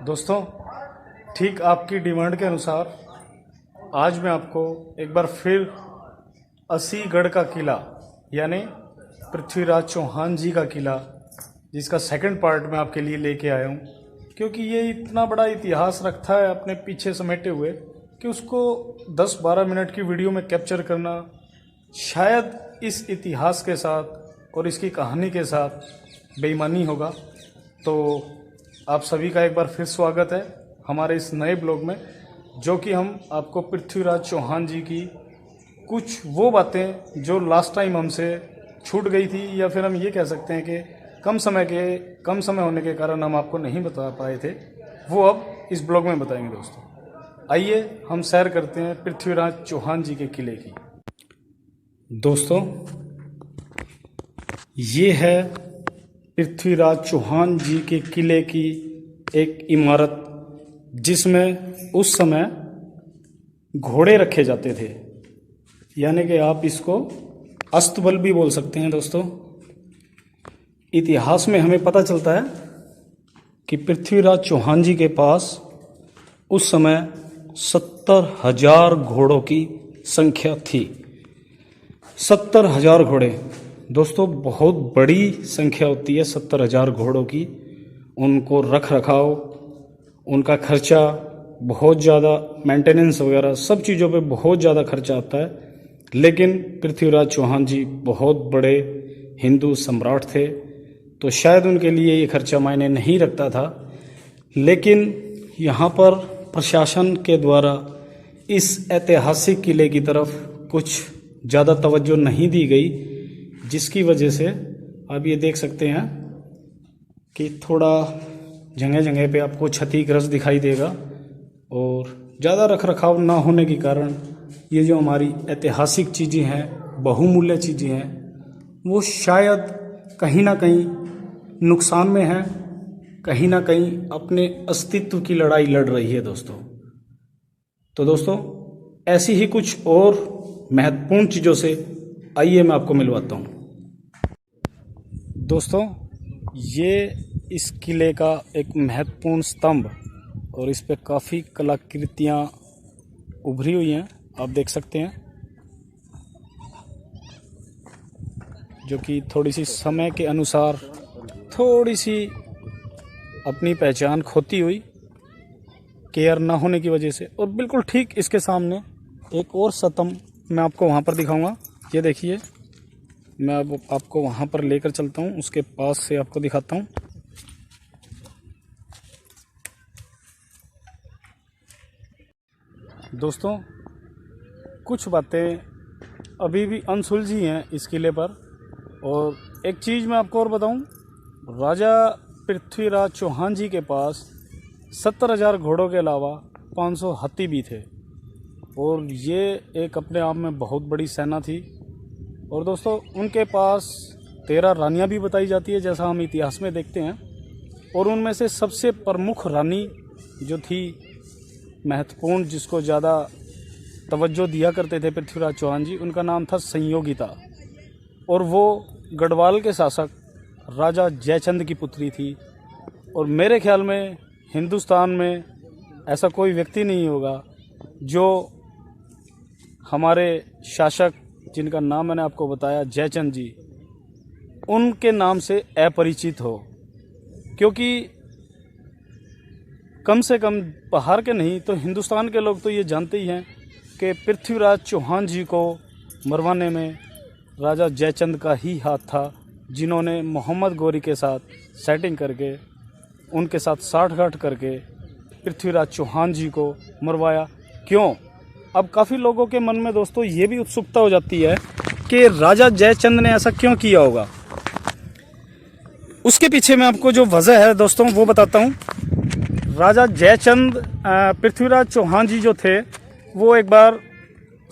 दोस्तों, ठीक आपकी डिमांड के अनुसार आज मैं आपको एक बार फिर असीगढ़ का किला यानी पृथ्वीराज चौहान जी का किला, जिसका सेकंड पार्ट मैं आपके लिए लेके आया हूँ, क्योंकि ये इतना बड़ा इतिहास रखता है अपने पीछे समेटे हुए कि उसको 10-12 मिनट की वीडियो में कैप्चर करना शायद इस इतिहास के साथ और इसकी कहानी के साथ बेईमानी होगा। तो आप सभी का एक बार फिर स्वागत है हमारे इस नए ब्लॉग में, जो कि हम आपको पृथ्वीराज चौहान जी की कुछ वो बातें जो लास्ट टाइम हमसे छूट गई थी, या फिर हम ये कह सकते हैं कि कम समय होने के कारण हम आपको नहीं बता पाए थे, वो अब इस ब्लॉग में बताएंगे। दोस्तों, आइए हम सैर करते हैं पृथ्वीराज चौहान जी के किले की। दोस्तों, ये है पृथ्वीराज चौहान जी के किले की एक इमारत, जिसमें उस समय घोड़े रखे जाते थे, यानी कि आप इसको अस्तबल भी बोल सकते हैं। दोस्तों, इतिहास में हमें पता चलता है कि पृथ्वीराज चौहान जी के पास उस समय 70,000 घोड़ों की संख्या थी। 70,000 घोड़े दोस्तों बहुत बड़ी संख्या होती है। 70,000 घोड़ों की, उनको रख रखाव, उनका खर्चा बहुत ज़्यादा, मेंटेनेंस वगैरह सब चीज़ों पे बहुत ज़्यादा खर्चा आता है। लेकिन पृथ्वीराज चौहान जी बहुत बड़े हिंदू सम्राट थे, तो शायद उनके लिए ये खर्चा मायने नहीं रखता था। लेकिन यहाँ पर प्रशासन के द्वारा इस ऐतिहासिक किले की तरफ कुछ ज़्यादा तवज्जो नहीं दी गई, जिसकी वजह से आप ये देख सकते हैं कि थोड़ा जगह जगह पे आपको क्षतिग्रस्त दिखाई देगा, और ज़्यादा रख रखाव ना होने के कारण ये जो हमारी ऐतिहासिक चीज़ें हैं, बहुमूल्य चीज़ें हैं, वो शायद कहीं ना कहीं नुकसान में है, कहीं ना कहीं अपने अस्तित्व की लड़ाई लड़ रही है। दोस्तों, ऐसी ही कुछ और महत्वपूर्ण चीज़ों से आइए मैं आपको मिलवाता हूँ। दोस्तों, ये इस किले का एक महत्वपूर्ण स्तंभ, और इस पे काफ़ी कलाकृतियाँ उभरी हुई हैं, आप देख सकते हैं, जो कि थोड़ी सी समय के अनुसार थोड़ी सी अपनी पहचान खोती हुई, केयर ना होने की वजह से। और बिल्कुल ठीक इसके सामने एक और स्तंभ मैं आपको वहाँ पर दिखाऊंगा। ये देखिए, मैं अब आपको वहाँ पर लेकर चलता हूँ, उसके पास से आपको दिखाता हूँ। दोस्तों, कुछ बातें अभी भी अनसुलझी हैं इस किले पर। और एक चीज़ मैं आपको और बताऊं, राजा पृथ्वीराज चौहान जी के पास 70,000 घोड़ों के अलावा 500 हाथी भी थे, और ये एक अपने आप में बहुत बड़ी सेना थी। और दोस्तों, उनके पास 13 रानियां भी बताई जाती है, जैसा हम इतिहास में देखते हैं। और उनमें से सबसे प्रमुख रानी जो थी, महत्वपूर्ण, जिसको ज़्यादा तवज्जो दिया करते थे पृथ्वीराज चौहान जी, उनका नाम था संयोगिता, और वो गढ़वाल के शासक राजा जयचंद की पुत्री थी। और मेरे ख्याल में हिंदुस्तान में ऐसा कोई व्यक्ति नहीं होगा जो हमारे शासक, जिनका नाम मैंने आपको बताया जयचंद जी, उनके नाम से अपरिचित हो, क्योंकि कम से कम बाहर के नहीं तो हिंदुस्तान के लोग तो ये जानते ही हैं कि पृथ्वीराज चौहान जी को मरवाने में राजा जयचंद का ही हाथ था, जिन्होंने मोहम्मद गौरी के साथ सेटिंग करके, उनके साथ साठगांठ करके पृथ्वीराज चौहान जी को मरवाया। क्यों? अब काफ़ी लोगों के मन में दोस्तों ये भी उत्सुकता हो जाती है कि राजा जयचंद ने ऐसा क्यों किया होगा। उसके पीछे मैं आपको जो वजह है दोस्तों वो बताता हूँ। राजा जयचंद, पृथ्वीराज चौहान जी जो थे, वो एक बार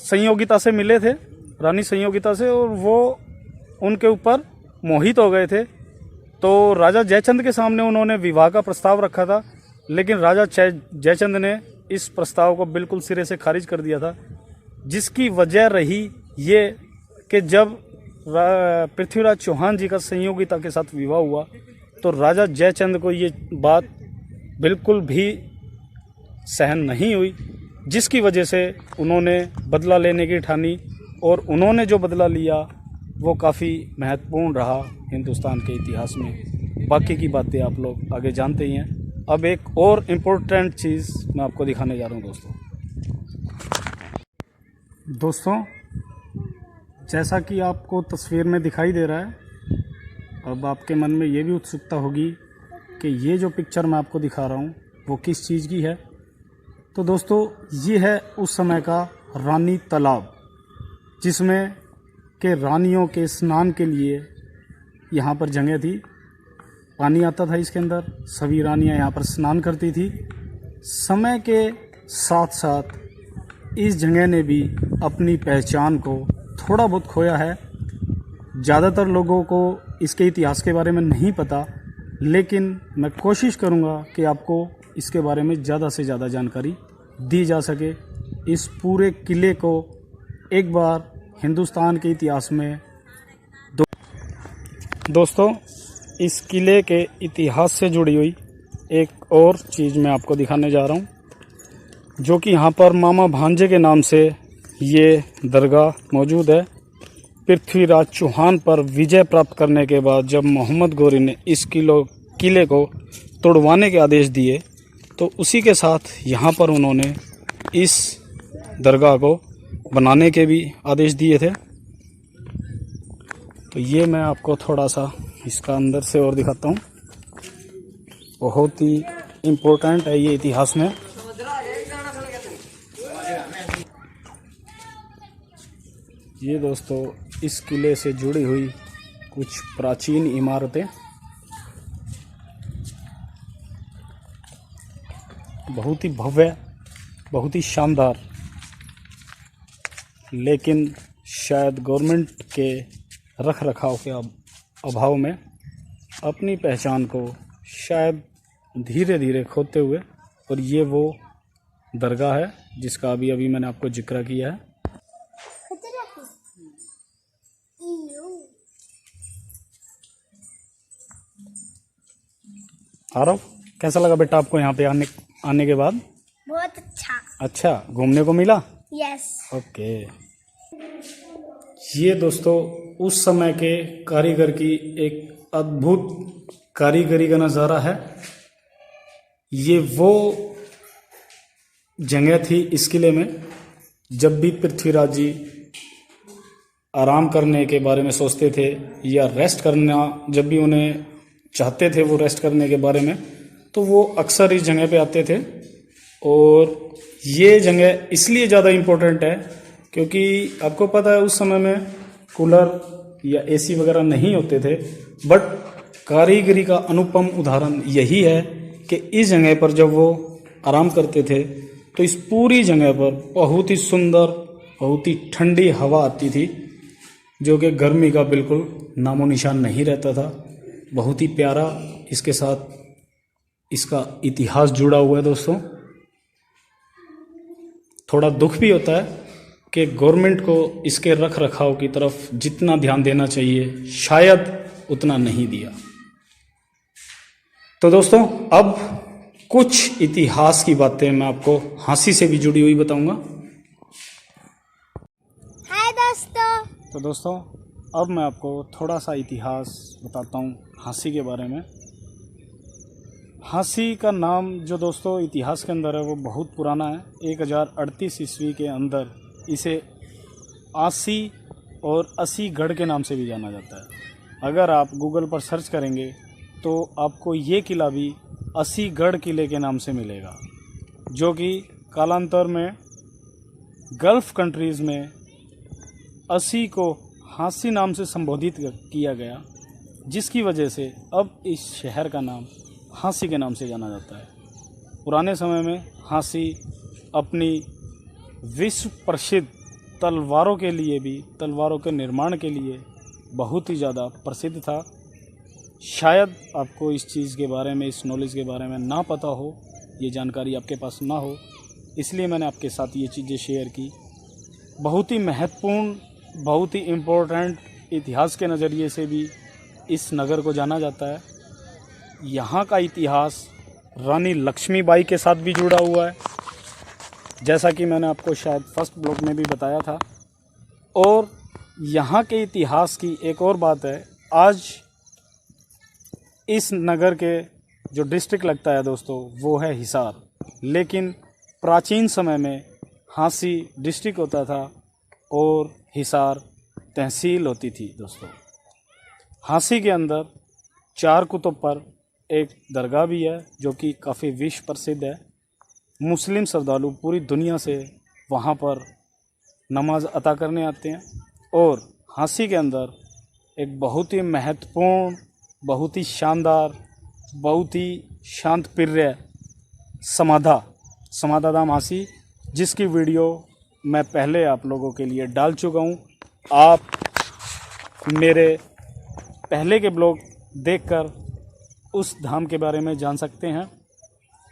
संयोगिता से मिले थे, रानी संयोगिता से, और वो उनके ऊपर मोहित हो गए थे। तो राजा जयचंद के सामने उन्होंने विवाह का प्रस्ताव रखा था, लेकिन राजा जयचंद ने इस प्रस्ताव को बिल्कुल सिरे से खारिज कर दिया था, जिसकी वजह रही ये कि जब पृथ्वीराज चौहान जी का संयोगिता के साथ विवाह हुआ, तो राजा जयचंद को ये बात बिल्कुल भी सहन नहीं हुई, जिसकी वजह से उन्होंने बदला लेने की ठानी और उन्होंने जो बदला लिया वो काफ़ी महत्वपूर्ण रहा हिंदुस्तान के इतिहास में। बाकी की बातें आप लोग आगे जानते ही हैं। अब एक और इम्पोर्टेंट चीज़ मैं आपको दिखाने जा रहा हूँ दोस्तों, जैसा कि आपको तस्वीर में दिखाई दे रहा है, अब आपके मन में ये भी उत्सुकता होगी कि ये जो पिक्चर मैं आपको दिखा रहा हूँ वो किस चीज़ की है। तो दोस्तों, ये है उस समय का रानी तालाब, जिसमें के रानियों के स्नान के लिए यहाँ पर जगह थी। पानी आता था इसके अंदर, सभी रानियाँ यहाँ पर स्नान करती थी। समय के साथ साथ इस जगह ने भी अपनी पहचान को थोड़ा बहुत खोया है। ज़्यादातर लोगों को इसके इतिहास के बारे में नहीं पता, लेकिन मैं कोशिश करूँगा कि आपको इसके बारे में ज़्यादा से ज़्यादा जानकारी दी जा सके। इस पूरे किले को एक बार हिंदुस्तान के इतिहास में दोस्तों, इस किले के इतिहास से जुड़ी हुई एक और चीज़ मैं आपको दिखाने जा रहा हूँ, जो कि यहाँ पर मामा भांजे के नाम से ये दरगाह मौजूद है। पृथ्वीराज चौहान पर विजय प्राप्त करने के बाद जब मोहम्मद गोरी ने इस किले को तोड़वाने के आदेश दिए, तो उसी के साथ यहाँ पर उन्होंने इस दरगाह को बनाने के भी आदेश दिए थे। तो ये मैं आपको थोड़ा सा इसका अंदर से और दिखाता हूँ। बहुत ही इम्पोर्टेंट है ये इतिहास में। ये दोस्तों इस किले से जुड़ी हुई कुछ प्राचीन इमारतें, बहुत ही भव्य, बहुत ही शानदार, लेकिन शायद गवर्नमेंट के रख रखाव के अभाव में अपनी पहचान को शायद धीरे धीरे खोते हुए, और ये वो दरगाह है जिसका अभी अभी मैंने आपको जिक्र किया है। आरव, कैसा लगा बेटा आपको यहाँ पे आने के बाद? बहुत अच्छा। अच्छा, घूमने को मिला? यस। ओके। ये दोस्तों उस समय के कारीगर की एक अद्भुत कारीगरी का नज़ारा है। ये वो जगह थी इस किले में, जब भी पृथ्वीराज जी आराम करने के बारे में सोचते थे या रेस्ट करना, जब भी उन्हें चाहते थे वो रेस्ट करने के बारे में, तो वो अक्सर इस जगह पे आते थे। और ये जगह इसलिए ज़्यादा इम्पोर्टेंट है क्योंकि आपको पता है उस समय में कूलर या एसी वगैरह नहीं होते थे, बट कारीगरी का अनुपम उदाहरण यही है कि इस जगह पर जब वो आराम करते थे तो इस पूरी जगह पर बहुत ही सुंदर, बहुत ही ठंडी हवा आती थी, जो कि गर्मी का बिल्कुल नामो निशान नहीं रहता था। बहुत ही प्यारा इसके साथ इसका इतिहास जुड़ा हुआ है दोस्तों। थोड़ा दुख भी होता है कि गवर्नमेंट को इसके रख रखाव की तरफ जितना ध्यान देना चाहिए शायद उतना नहीं दिया। तो दोस्तों, अब कुछ इतिहास की बातें मैं आपको हंसी से भी जुड़ी हुई बताऊंगा। हाय दोस्तों। तो दोस्तों, अब मैं आपको थोड़ा सा इतिहास बताता हूँ हंसी के बारे में। हंसी का नाम जो दोस्तों इतिहास के अंदर है वो बहुत पुराना है। 1038 ईस्वी के अंदर इसे आसी और असीगढ़ के नाम से भी जाना जाता है। अगर आप गूगल पर सर्च करेंगे तो आपको ये किला भी असीगढ़ किले के नाम से मिलेगा, जो कि कालांतर में गल्फ़ कंट्रीज़ में असी को हांसी नाम से संबोधित किया गया, जिसकी वजह से अब इस शहर का नाम हांसी के नाम से जाना जाता है। पुराने समय में हांसी अपनी विश्व प्रसिद्ध तलवारों के लिए भी, तलवारों के निर्माण के लिए बहुत ही ज़्यादा प्रसिद्ध था। शायद आपको इस चीज़ के बारे में, इस नॉलेज के बारे में ना पता हो, ये जानकारी आपके पास ना हो, इसलिए मैंने आपके साथ ये चीज़ें शेयर की। बहुत ही महत्वपूर्ण, बहुत ही इम्पोर्टेंट इतिहास के नज़रिए से भी इस नगर को जाना जाता है। यहाँ का इतिहास रानी लक्ष्मीबाई के साथ भी जुड़ा हुआ है, जैसा कि मैंने आपको शायद फर्स्ट ब्लॉग में भी बताया था। और यहाँ के इतिहास की एक और बात है, आज इस नगर के जो डिस्ट्रिक्ट लगता है दोस्तों वो है हिसार, लेकिन प्राचीन समय में हांसी डिस्ट्रिक्ट होता था और हिसार तहसील होती थी दोस्तों। हांसी के अंदर 4 कुतुब पर एक दरगाह भी है जो कि काफ़ी विश्व प्रसिद्ध है। मुस्लिम श्रद्धालु पूरी दुनिया से वहाँ पर नमाज अता करने आते हैं। और हांसी के अंदर एक बहुत ही महत्वपूर्ण, बहुत ही शानदार, बहुत ही शांत प्रिय समाधा धाम हांसी, जिसकी वीडियो मैं पहले आप लोगों के लिए डाल चुका हूँ। आप मेरे पहले के ब्लॉग देखकर उस धाम के बारे में जान सकते हैं।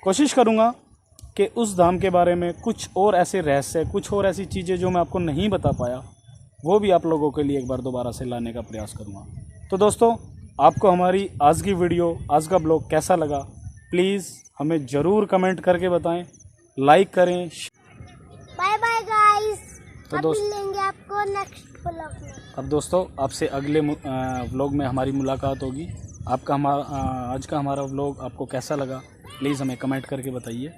कोशिश करूँगा कि उस धाम के बारे में कुछ और ऐसे रहस्य, कुछ और ऐसी चीज़ें जो मैं आपको नहीं बता पाया, वो भी आप लोगों के लिए एक बार दोबारा से लाने का प्रयास करूँगा। तो दोस्तों, आपको हमारी आज की वीडियो, आज का ब्लॉग कैसा लगा, प्लीज़ हमें ज़रूर कमेंट करके बताएं, लाइक करें। Bye bye guys. तो अब मिलेंगे आपको नेक्स्ट ब्लॉग में। अब दोस्तों, आपसे अगले व्लॉग में हमारी मुलाकात होगी। आज का हमारा व्लॉग आपको कैसा लगा, प्लीज़ हमें कमेंट करके बताइए।